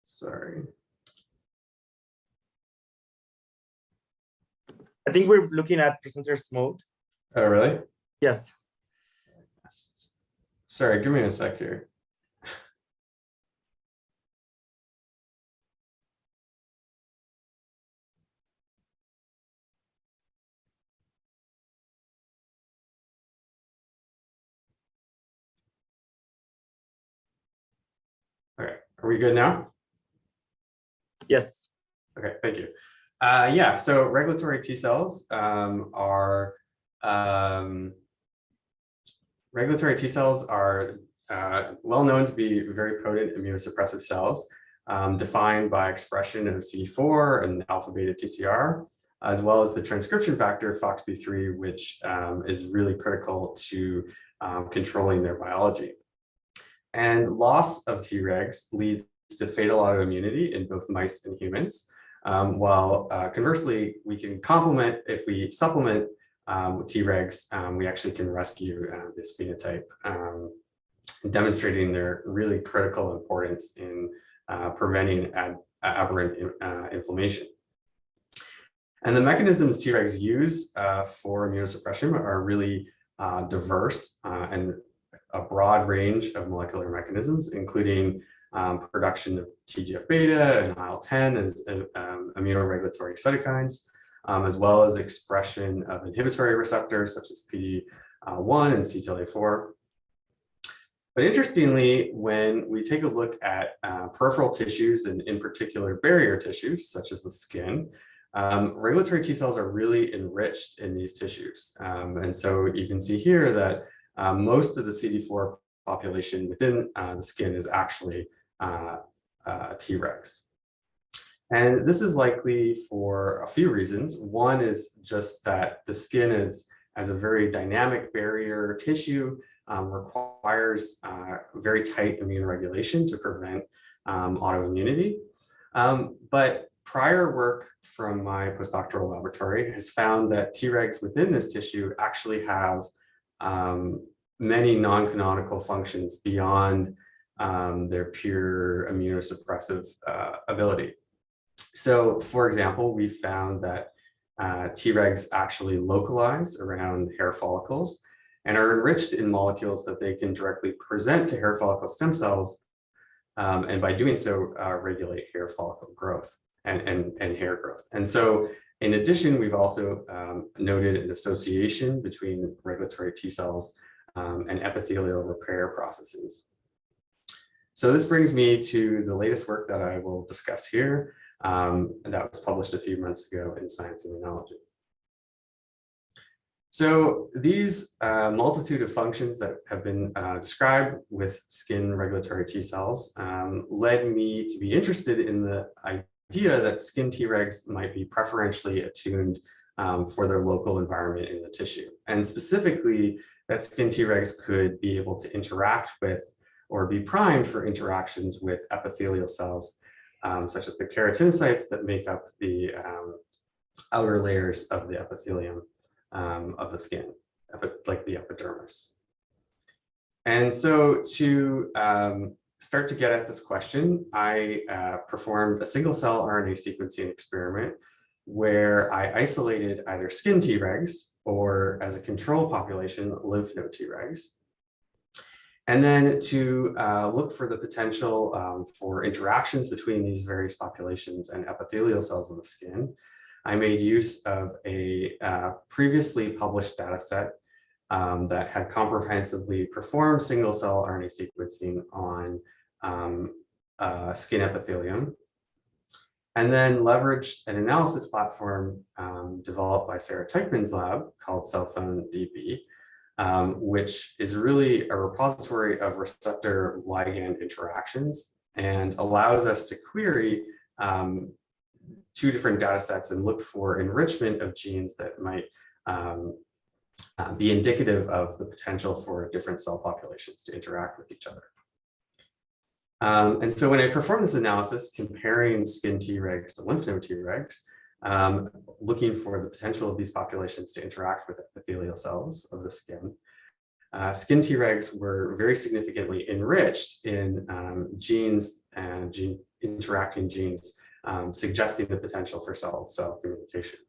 sorry. I think we're looking at presenters mode. Oh, really? Yes. Sorry, give me a sec here. All right, are we good now? Yes. Okay, thank you. Yeah, so regulatory T cells are well known to be very potent immunosuppressive cells, defined by expression of CD4 and alpha beta TCR, as well as the transcription factor FOXP3, which is really critical to controlling their biology. And loss of T-regs leads to fatal autoimmunity in both mice and humans, while conversely, we can complement, if we supplement with T-regs, we actually can rescue this phenotype, demonstrating their really critical importance in preventing aberrant inflammation. And the mechanisms T-regs use for immunosuppression are really diverse and a broad range of molecular mechanisms, including production of TGF-beta and IL-10 as immunoregulatory cytokines, as well as expression of inhibitory receptors such as PD-1 and CTLA-4. But interestingly, when we take a look at peripheral tissues and in particular barrier tissues, such as the skin, regulatory T cells are really enriched in these tissues. And so you can see here that most of the CD4 population within the skin is actually T-regs. And this is likely for a few reasons. One is just that the skin as a very dynamic barrier tissue, requires very tight immune regulation to prevent autoimmunity. But prior work from my postdoctoral laboratory has found that T-regs within this tissue actually have many non-canonical functions beyond their pure immunosuppressive ability. So, for example, we found that T-regs actually localize around hair follicles and are enriched in molecules that they can directly present to hair follicle stem cells, and by doing so, regulate hair follicle growth and hair growth. And so, in addition, we've also noted an association between regulatory T cells and epithelial repair processes. So this brings me to the latest work that I will discuss here, that was published a few months ago in Science Immunology. So these multitude of functions that have been described with skin regulatory T cells led me to be interested in the idea that skin T-regs might be preferentially attuned for their local environment in the tissue. And specifically, that skin T-regs could be able to interact with or be primed for interactions with epithelial cells, such as the keratinocytes that make up the outer layers of the epithelium of the skin, like the epidermis. And so to start to get at this question, I performed a single cell RNA sequencing experiment where I isolated either skin T-regs or, as a control population, lymph node T-regs. And then to look for the potential for interactions between these various populations and epithelial cells of the skin, I made use of a previously published data set that had comprehensively performed single cell RNA sequencing on skin epithelium, and then leveraged an analysis platform developed by Sarah Teichmann's lab called CellPhoneDB, which is really a repository of receptor ligand interactions and allows us to query two different data sets and look for enrichment of genes that might be indicative of the potential for different cell populations to interact with each other. And so when I performed this analysis comparing skin T-regs to lymph node T-regs, looking for the potential of these populations to interact with epithelial cells of the skin, skin T-regs were very significantly enriched in genes and interacting genes, suggesting the potential for cell-cell communication.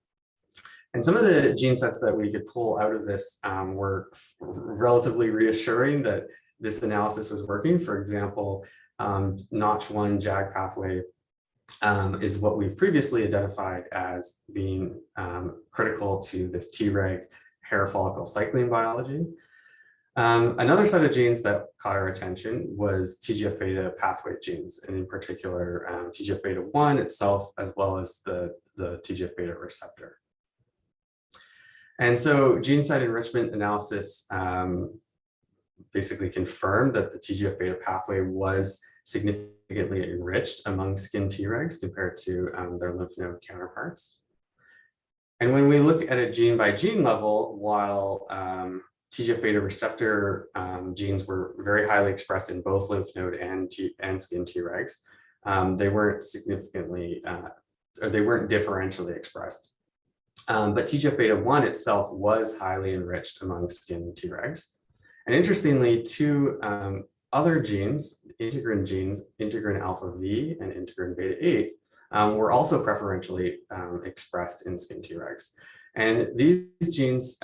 And some of the gene sets that we could pull out of this were relatively reassuring that this analysis was working. For example, Notch1 JAG pathway is what we've previously identified as being critical to this T-reg hair follicle cycling biology. Another set of genes that caught our attention was TGF-beta pathway genes, and in particular TGF-beta 1 itself, as well as the TGF-beta receptor. And so gene site enrichment analysis basically confirmed that the TGF-beta pathway was significantly enriched among skin T-regs compared to their lymph node counterparts. And when we look at a gene by gene level, while TGF-beta receptor genes were very highly expressed in both lymph node and skin T-regs, they weren't significantly, or they weren't differentially expressed. But TGF-beta 1 itself was highly enriched among skin T-regs. And interestingly, two other genes, integrin alpha V and integrin beta 8, were also preferentially expressed in skin T-regs. And these genes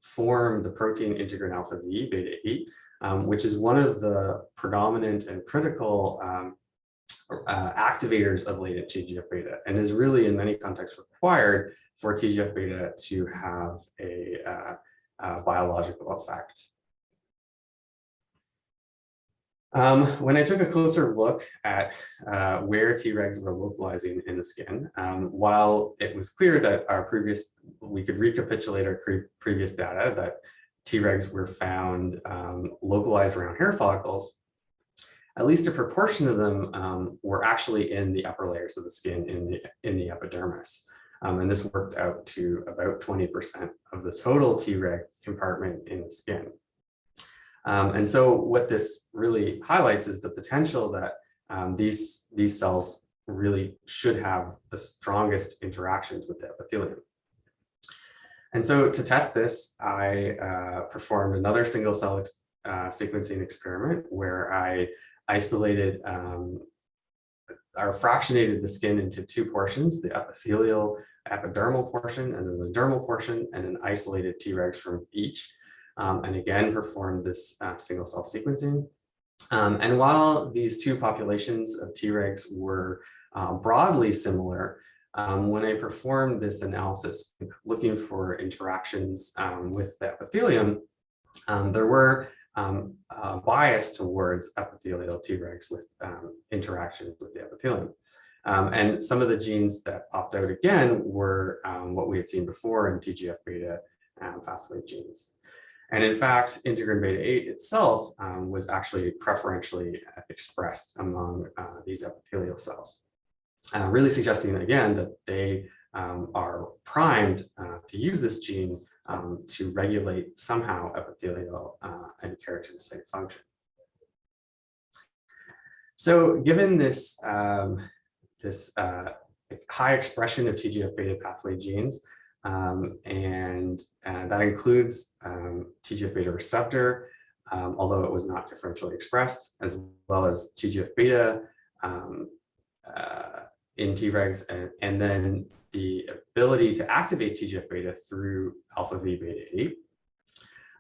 form the protein integrin alpha V beta 8, which is one of the predominant and critical activators of latent TGF-beta, and is really in many contexts required for TGF-beta to have a biological effect. When I took a closer look at where T-regs were localizing in the skin, while it was clear that we could recapitulate our previous data that T-regs were found localized around hair follicles, at least a proportion of them were actually in the upper layers of the skin in the epidermis. And this worked out to about 20% of the total T-reg compartment in the skin. And so what this really highlights is the potential that these cells really should have the strongest interactions with the epithelium. And so to test this, I performed another single cell sequencing experiment where I isolated or fractionated the skin into two portions, the epithelial epidermal portion and then the dermal portion, and then isolated T-regs from each. And again, performed this single cell sequencing. And while these two populations of T-regs were broadly similar, when I performed this analysis looking for interactions with the epithelium, there were bias towards epithelial T-regs with interactions with the epithelium. And some of the genes that popped out again were what we had seen before in TGF-beta pathway genes. And in fact, integrin beta 8 itself was actually preferentially expressed among these epithelial cells, really suggesting again that they are primed to use this gene to regulate somehow epithelial and keratinocyte function. So given this, high expression of TGF-beta pathway genes, and that includes TGF-beta receptor, although it was not differentially expressed, as well as TGF-beta in T-regs, and then the ability to activate TGF-beta through alpha V beta 8,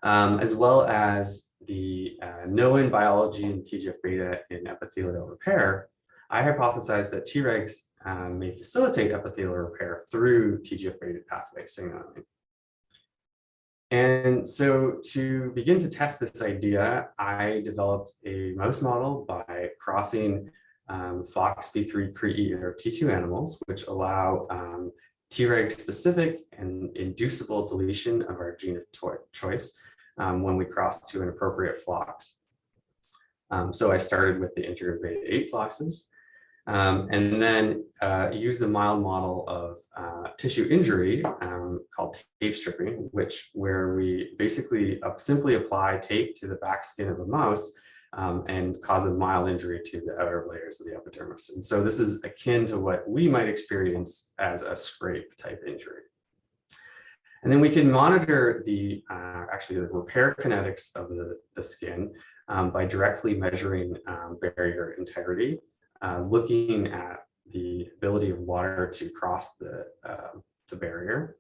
as well as the known biology in TGF-beta in epithelial repair, I hypothesized that T-regs may facilitate epithelial repair through TGF-beta pathway signaling. And so to begin to test this idea, I developed a mouse model by crossing FOXP3 Cree or T2 animals, which allow T-reg specific and inducible deletion of our gene of choice when we cross to an appropriate flox. So I started with the integrin beta 8 floxes, and then used a mild model of tissue injury called tape stripping, where we basically simply apply tape to the back skin of a mouse and cause a mild injury to the outer layers of the epidermis. And so this is akin to what we might experience as a scrape type injury. And then we can monitor the actually the repair kinetics of the skin by directly measuring barrier integrity, looking at the ability of water to cross the barrier.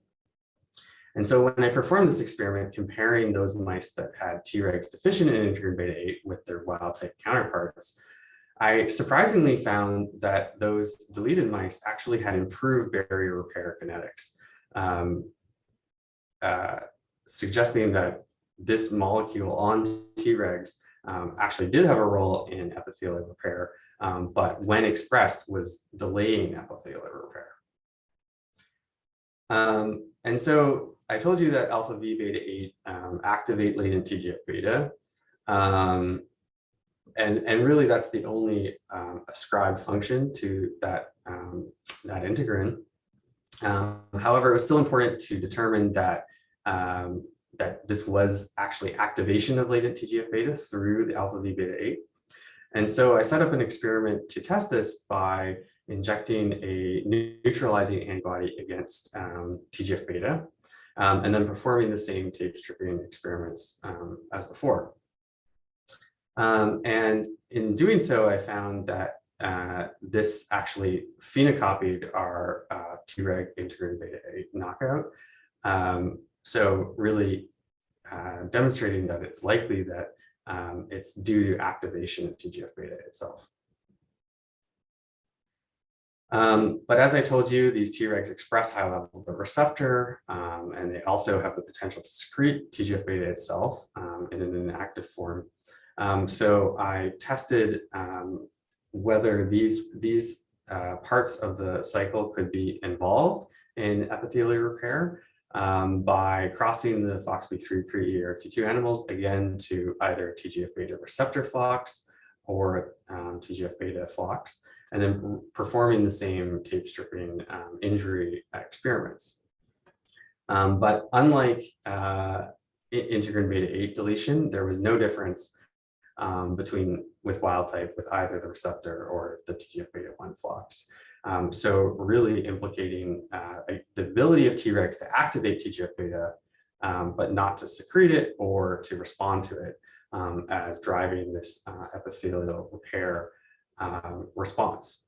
And so when I performed this experiment comparing those mice that had Tregs deficient in integrin beta 8 with their wild type counterparts, I surprisingly found that those deleted mice actually had improved barrier repair kinetics, suggesting that this molecule on Tregs actually did have a role in epithelial repair, but when expressed was delaying epithelial repair. And so I told you that alpha V beta 8 activate latent TGF-beta. And really that's the only ascribed function to that, that integrin. However, it was still important to determine that, that this was actually activation of latent TGF-beta through the alpha V beta 8. And so I set up an experiment to test this by injecting a neutralizing antibody against TGF-beta, and then performing the same tape stripping experiments as before. And in doing so, I found that this actually phenocopied our Treg integrin beta 8 knockout. So really demonstrating that it's likely that it's due to activation of TGF-beta itself. But as I told you, these Tregs express high levels of the receptor, and they also have the potential to secrete TGF-beta itself in an inactive form. So I tested whether these parts of the cycle could be involved in epithelial repair by crossing the FOXP3 ERT2 animals, again, to either TGF-beta receptor flocks or TGF-beta flocks, and then performing the same tape stripping injury experiments. But unlike integrin beta 8 deletion, there was no difference with wild type with either the receptor or the TGF-beta 1 flocks. So really implicating the ability of Tregs to activate TGF-beta, but not to secrete it or to respond to it as driving this epithelial repair response.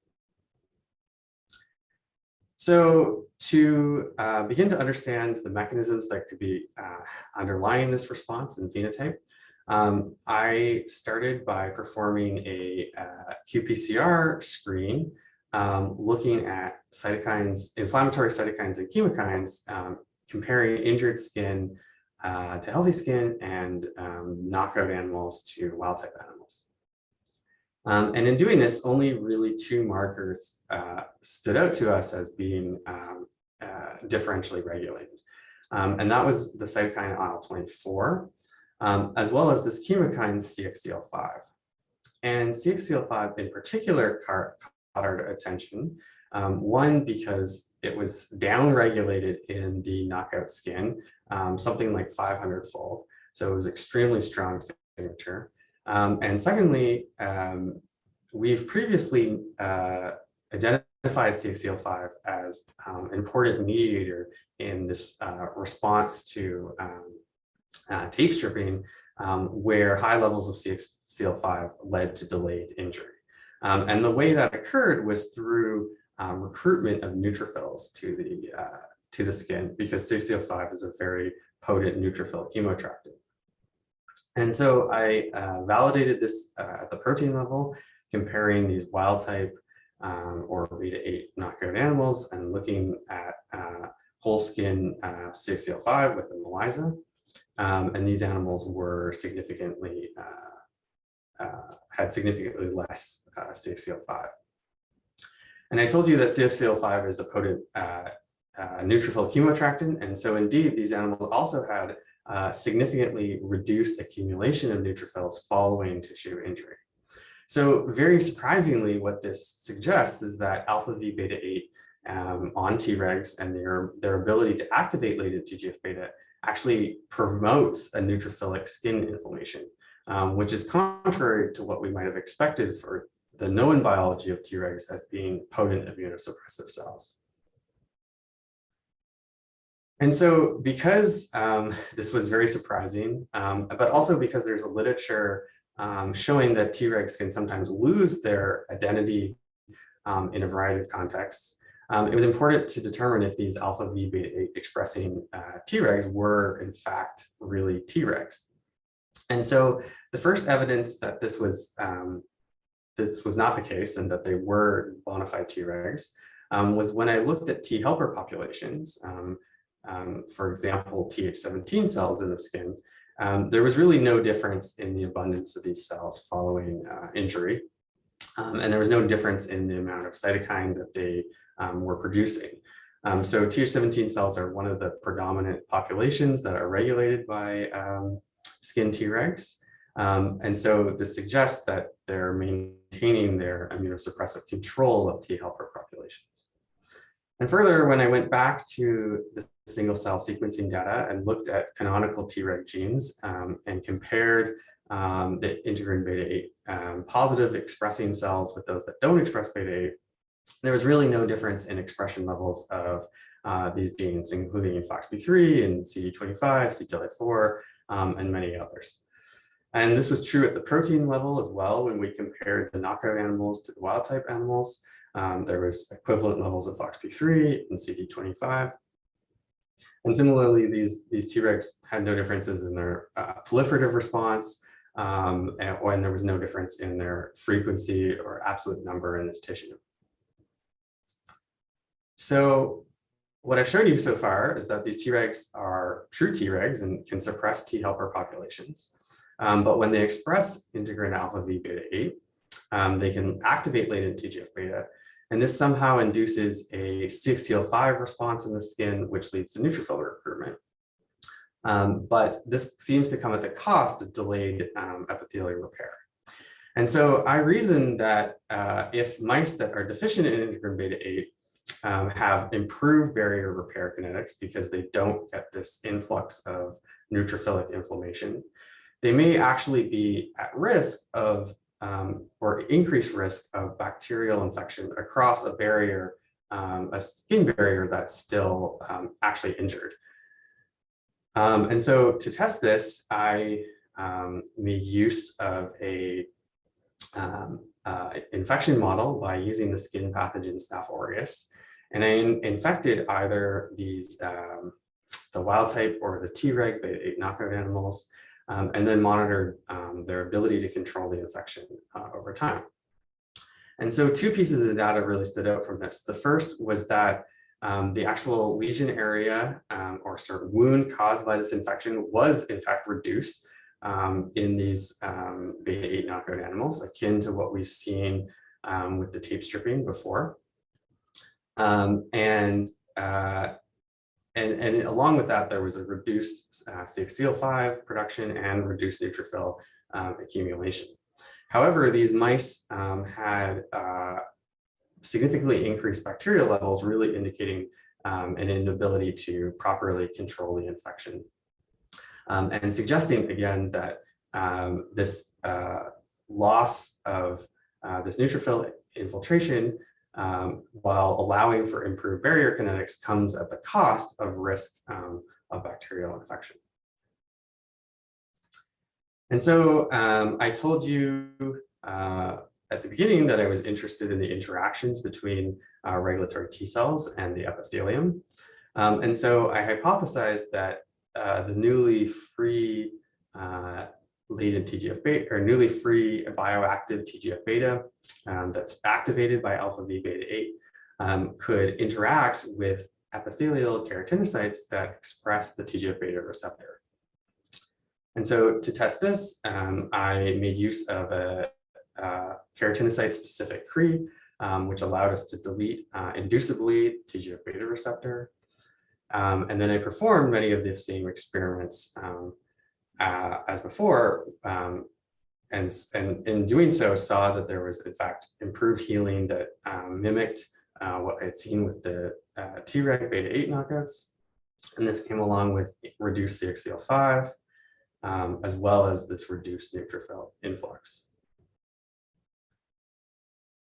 So to begin to understand the mechanisms that could be underlying this response and phenotype, I started by performing a qPCR screen looking at cytokines, inflammatory cytokines and chemokines, comparing injured skin to healthy skin and knockout animals to wild type animals. And in doing this, only really two markers stood out to us as being differentially regulated. And that was the cytokine IL-24, as well as this chemokine CXCL5. And CXCL5 in particular caught our attention, one, because it was downregulated in the knockout skin, something like 500-fold. So it was extremely strong signature. And secondly, we've previously identified CXCL5 as an important mediator in this response to tape stripping, where high levels of CXCL5 led to delayed injury. And the way that occurred was through recruitment of neutrophils to the skin, because CXCL5 is a very potent neutrophil chemoattractant. And so I validated this at the protein level, comparing these wild type or beta 8 knockout animals and looking at whole skin CXCL5 with the ELISA. And these animals were significantly, had significantly less CXCL5. And I told you that CXCL5 is a potent neutrophil chemoattractant. And so indeed, these animals also had significantly reduced accumulation of neutrophils following tissue injury. So very surprisingly, what this suggests is that alpha V beta 8 on Tregs and their ability to activate latent TGF-beta actually promotes a neutrophilic skin inflammation, which is contrary to what we might have expected for the known biology of Tregs as being potent immunosuppressive cells. And so because this was very surprising, but also because there's a literature showing that Tregs can sometimes lose their identity in a variety of contexts, it was important to determine if these alpha V beta 8 expressing Tregs were in fact really Tregs. And so the first evidence that this was not the case and that they were bona fide Tregs was when I looked at T helper populations. For example, Th17 cells in the skin, there was really no difference in the abundance of these cells following injury. And there was no difference in the amount of cytokine that they were producing. So Th17 cells are one of the predominant populations that are regulated by skin Tregs. And so this suggests that they're maintaining their immunosuppressive control of T helper populations. And further, when I went back to the single cell sequencing data and looked at canonical Treg genes and compared the integrin beta 8 positive expressing cells with those that don't express beta 8, there was really no difference in expression levels of these genes, including FOXP3 and CD25, CTLA4, and many others. And this was true at the protein level as well. When we compared the knockout animals to the wild type animals, there was equivalent levels of FOXP3 and CD25. And similarly, these Tregs had no differences in their proliferative response, and there was no difference in their frequency or absolute number in this tissue. So what I've showed you so far is that these Tregs are true Tregs and can suppress T helper populations. But when they express integrin alpha V beta 8, they can activate latent TGF-beta. And this somehow induces a CXCL5 response in the skin, which leads to neutrophil recruitment. But this seems to come at the cost of delayed epithelial repair. And so I reasoned that if mice that are deficient in integrin beta 8 have improved barrier repair kinetics because they don't get this influx of neutrophilic inflammation, they may actually be at risk of or increased risk of bacterial infection across a barrier, a skin barrier that's still actually injured. And so to test this, I made use of a infection model by using the skin pathogen Staph aureus. And I infected either these, the wild type or the Treg beta 8 knockout animals, and then monitored their ability to control the infection over time. And so two pieces of data really stood out from this. The first was that the actual lesion area or sort of wound caused by this infection was in fact reduced in these beta 8 knockout animals, akin to what we've seen with the tape stripping before. And along with that, there was a reduced CXCL5 production and reduced neutrophil accumulation. However, these mice had significantly increased bacterial levels, really indicating an inability to properly control the infection. And suggesting again that this loss of this neutrophil infiltration while allowing for improved barrier kinetics comes at the cost of risk of bacterial infection. And so I told you at the beginning that I was interested in the interactions between regulatory T cells and the epithelium. And so I hypothesized that the newly free latent TGF-beta or newly free bioactive TGF-beta that's activated by alpha V beta 8 could interact with epithelial keratinocytes that express the TGF-beta receptor. And so to test this, I made use of a keratinocyte-specific Cre, which allowed us to delete inducibly TGF-beta receptor. And then I performed many of the same experiments as before, and in doing so saw that there was in fact improved healing that mimicked what I had seen with the Treg beta 8 knockouts. And this came along with reduced CXCL5, as well as this reduced neutrophil influx.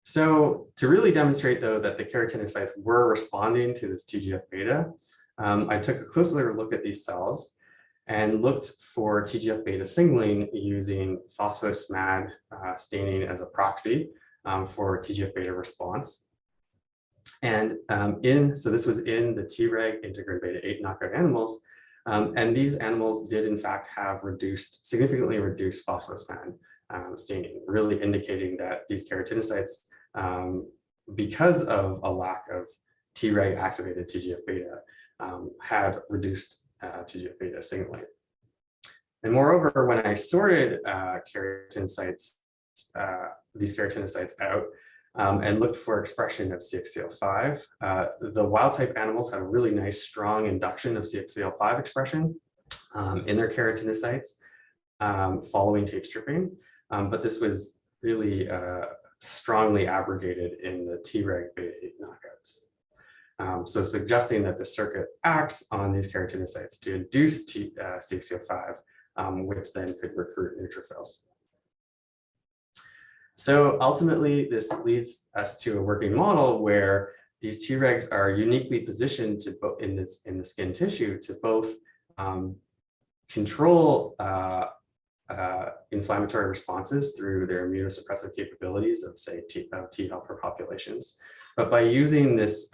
So to really demonstrate though that the keratinocytes were responding to this TGF-beta, I took a closer look at these cells and looked for TGF-beta signaling using phospho-SMAD staining as a proxy for TGF-beta response. And so this was in the Treg integrin beta-8 knockout animals. And these animals did in fact have significantly reduced phospho-SMAD staining, really indicating that these keratinocytes, because of a lack of Treg activated TGF-beta, had reduced TGF-beta signaling. And moreover, when I sorted these keratinocytes out and looked for expression of CXCL5, the wild type animals had a really nice strong induction of CXCL5 expression in their keratinocytes following tape stripping. But this was really strongly abrogated in the Treg beta-8 knockouts. So suggesting that the circuit acts on these keratinocytes to induce CXCL5, which then could recruit neutrophils. So ultimately, this leads us to a working model where these Tregs are uniquely positioned to in the skin tissue to both control inflammatory responses through their immunosuppressive capabilities of, say, T helper populations. But by using this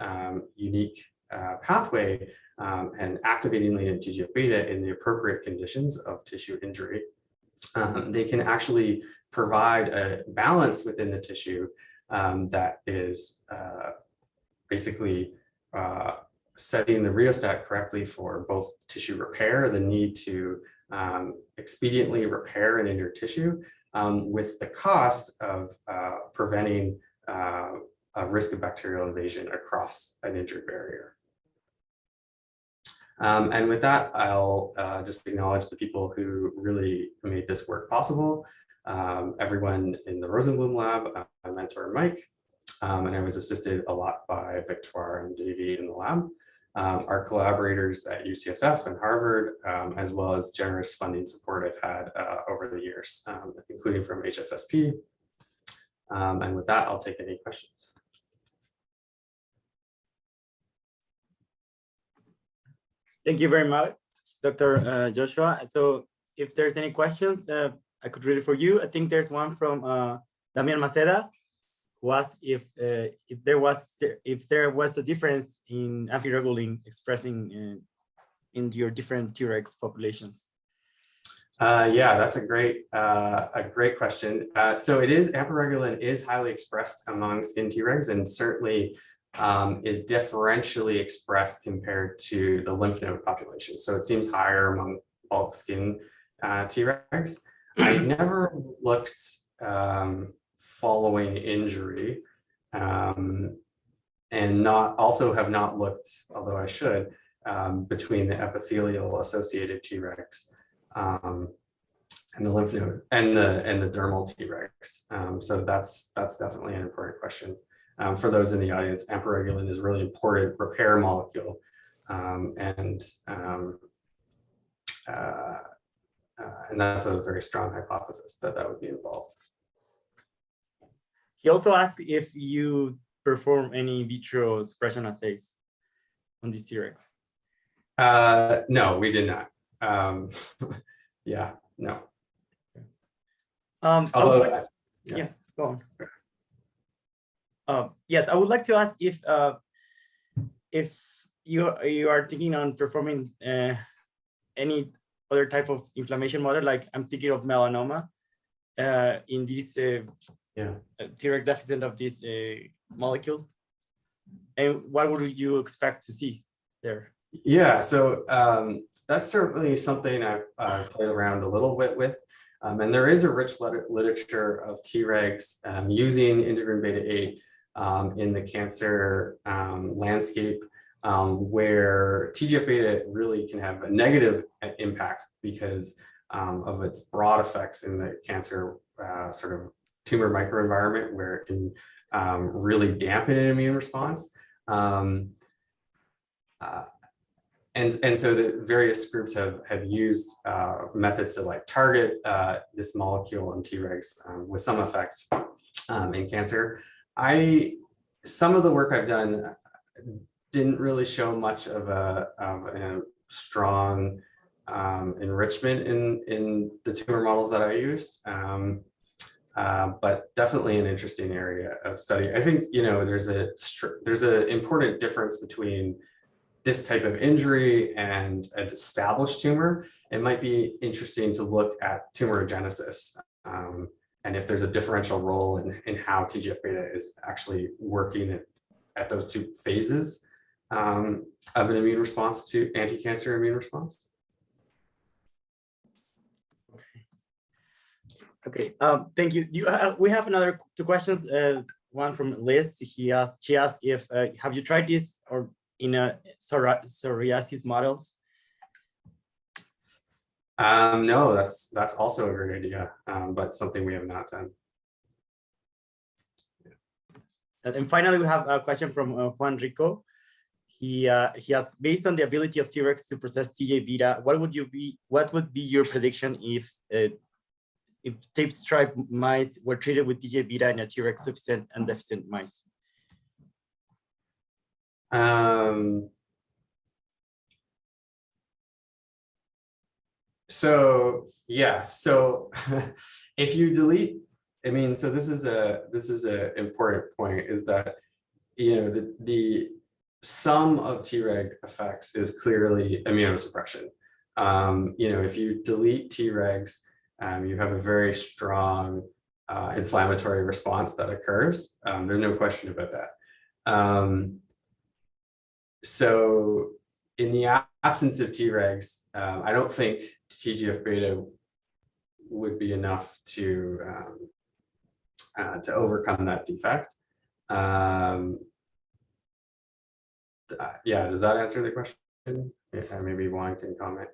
unique pathway and activating latent TGF-beta in the appropriate conditions of tissue injury, they can actually provide a balance within the tissue that is basically setting the rheostat correctly for both tissue repair, the need to expediently repair an injured tissue, with the cost of preventing a risk of bacterial invasion across an injured barrier. And with that, I'll just acknowledge the people who really made this work possible. Everyone in the Rosenblum lab, my mentor Mike, and I was assisted a lot by Victoire and JV in the lab. Our collaborators at UCSF and Harvard, as well as generous funding support I've had over the years, including from HFSP. And with that, I'll take any questions. Thank you very much, Dr. Joshua. So if there's any questions, I could read it for you. I think there's one from Damian Maceda, who asked if there was a difference in amphiregulin expressing in your different T-regs populations. Yeah, that's a great question. So amphiregulin is highly expressed among skin T-regs, and certainly is differentially expressed compared to the lymph node population. So it seems higher among bulk skin T-regs. I never looked following injury, and have not looked, although I should, between the epithelial associated T-regs and the lymph node and the dermal T-regs. So that's definitely an important question. For those in the audience, amphiregulin is a really important repair molecule, and that's a very strong hypothesis that would be involved. He also asked if you perform any vitro suppression assays on these T-regs. No, we did not. Yeah, no. Although, yeah, go on. Yes, I would like to ask if you are thinking on performing any other type of inflammation model, like I'm thinking of melanoma in this T-reg deficit of this molecule, and what would you expect to see there? Yeah, so that's certainly something I've played around a little bit with. And there is a rich literature of T-regs using integrin beta-8 in the cancer landscape, where TGF-beta really can have a negative impact because of its broad effects in the cancer sort of tumor microenvironment, where it can really dampen an immune response. And so the various groups have used methods to target this molecule and T-regs with some effect in cancer. Some of the work I've done didn't really show much of a strong enrichment in the tumor models that I used. But definitely an interesting area of study. I think, you know, there's an important difference between this type of injury and an established tumor. It might be interesting to look at tumorigenesis and if there's a differential role in how TGF-beta is actually working at those two phases of an immune response to anti-cancer immune response. Okay, thank you. We have another two questions. One from Liz. She asked if have you tried this or in psoriasis models? No, that's also a great idea, but something we have not done. And finally, we have a question from Juan Rico. He asked, based on the ability of T-regs to process TGF-beta, what would be your prediction if tape stripe mice were treated with TGF-beta in a T-reg sufficient and deficient mice? So yeah, so if you delete, I mean, so this is a important point, is that, you know, the sum of Treg effects is clearly immunosuppression. You know, if you delete Tregs, you have a very strong inflammatory response that occurs. There's no question about that. So in the absence of Tregs, I don't think TGF-beta would be enough to overcome that defect. Yeah, does that answer the question? Yeah, maybe Juan can comment.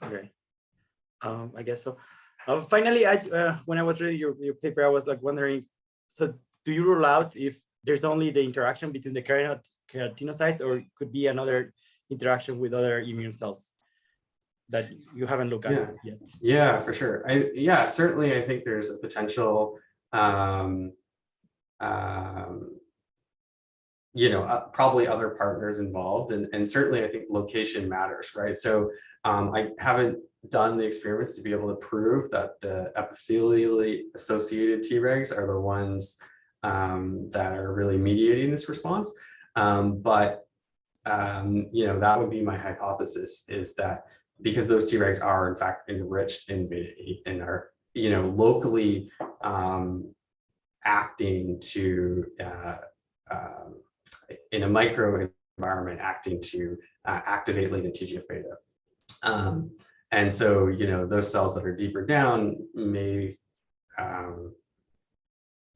Okay, I guess so. Finally, when I was reading your paper, I was like wondering, so do you rule out if there's only the interaction between the keratinocytes, or could be another interaction with other immune cells that you haven't looked at yet? Yeah, for sure. Yeah, certainly I think there's a potential, you know, probably other partners involved, and certainly I think location matters, right? So I haven't done the experiments to be able to prove that the epithelially associated Tregs are the ones that are really mediating this response. But you know, that would be my hypothesis, is that because those Tregs are in fact enriched in beta-8 and are, you know, locally acting to in a micro environment, acting to activate latent TGF-beta. And so, you know, those cells that are deeper down may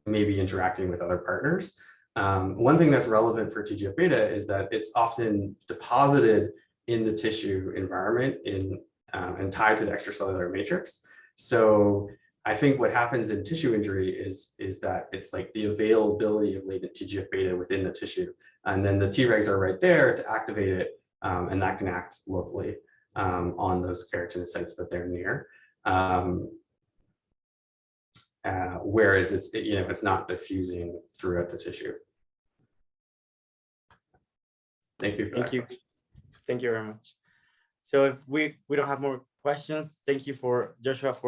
be interacting with other partners. One thing that's relevant for TGF-beta is that it's often deposited in the tissue environment and tied to the extracellular matrix. So I think what happens in tissue injury is that it's like the availability of latent TGF-beta within the tissue, and then the Tregs are right there to activate it, and that can act locally on those keratinocytes that they're near. Whereas it's, you know, it's not diffusing throughout the tissue. Thank you. Thank you. Thank you very much. So if we don't have more questions, thank you for Joshua for your